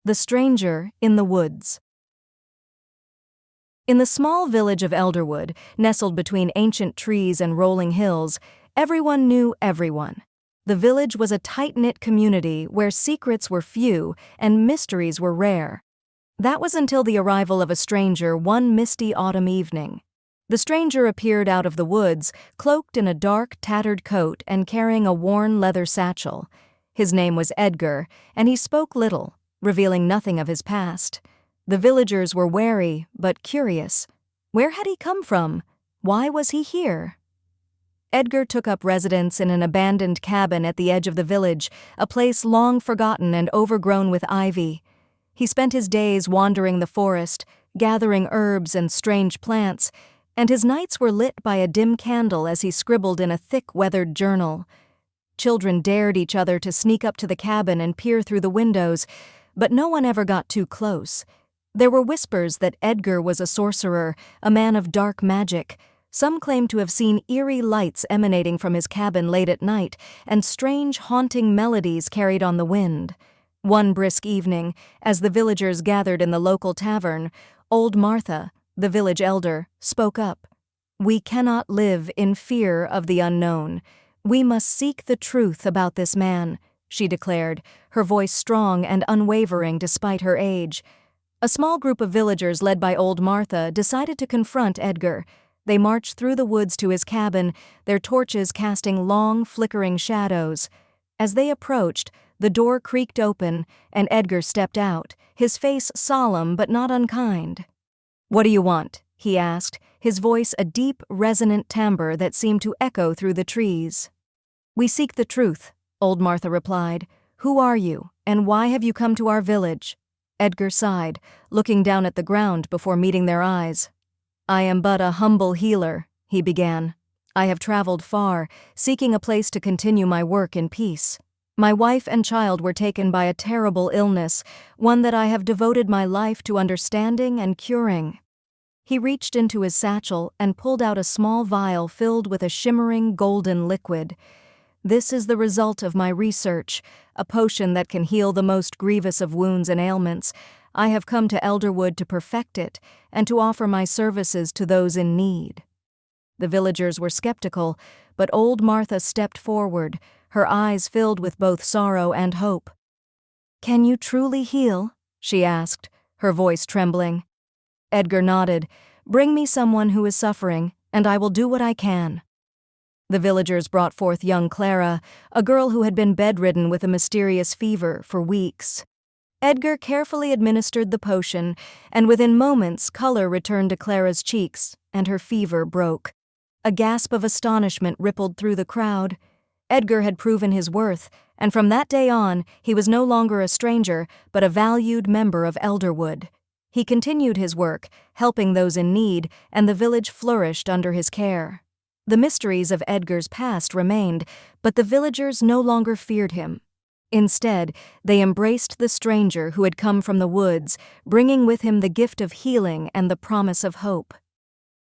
The Stranger in the Woods. In the small village of Elderwood, nestled between ancient trees and rolling hills, everyone knew everyone. The village was a tight-knit community where secrets were few and mysteries were rare. That was until the arrival of a stranger one misty autumn evening. The stranger appeared out of the woods, cloaked in a dark, tattered coat and carrying a worn leather satchel. His name was Edgar, and he spoke little, revealing nothing of his past. The villagers were wary, but curious. Where had he come from? Why was he here? Edgar took up residence in an abandoned cabin at the edge of the village, a place long forgotten and overgrown with ivy. He spent his days wandering the forest, gathering herbs and strange plants, and his nights were lit by a dim candle as he scribbled in a thick, weathered journal. Children dared each other to sneak up to the cabin and peer through the windows, but no one ever got too close. There were whispers that Edgar was a sorcerer, a man of dark magic. Some claimed to have seen eerie lights emanating from his cabin late at night, and strange, haunting melodies carried on the wind. One brisk evening, as the villagers gathered in the local tavern, old Martha, the village elder, spoke up. "We cannot live in fear of the unknown. We must seek the truth about this man," she declared, her voice strong and unwavering despite her age. A small group of villagers led by old Martha decided to confront Edgar. They marched through the woods to his cabin, their torches casting long, flickering shadows. As they approached, the door creaked open, and Edgar stepped out, his face solemn but not unkind. "What do you want?" he asked, his voice a deep, resonant timbre that seemed to echo through the trees. "We seek the truth," old Martha replied. "Who are you, and why have you come to our village?" Edgar sighed, looking down at the ground before meeting their eyes. "I am but a humble healer," he began. "I have traveled far, seeking a place to continue my work in peace. My wife and child were taken by a terrible illness, one that I have devoted my life to understanding and curing." He reached into his satchel and pulled out a small vial filled with a shimmering golden liquid. "This is the result of my research, a potion that can heal the most grievous of wounds and ailments. I have come to Elderwood to perfect it and to offer my services to those in need." The villagers were skeptical, but old Martha stepped forward, her eyes filled with both sorrow and hope. "Can you truly heal?" she asked, her voice trembling. Edgar nodded. "Bring me someone who is suffering, and I will do what I can." The villagers brought forth young Clara, a girl who had been bedridden with a mysterious fever for weeks. Edgar carefully administered the potion, and within moments color returned to Clara's cheeks, and her fever broke. A gasp of astonishment rippled through the crowd. Edgar had proven his worth, and from that day on, he was no longer a stranger, but a valued member of Elderwood. He continued his work, helping those in need, and the village flourished under his care. The mysteries of Edgar's past remained, but the villagers no longer feared him. Instead, they embraced the stranger who had come from the woods, bringing with him the gift of healing and the promise of hope.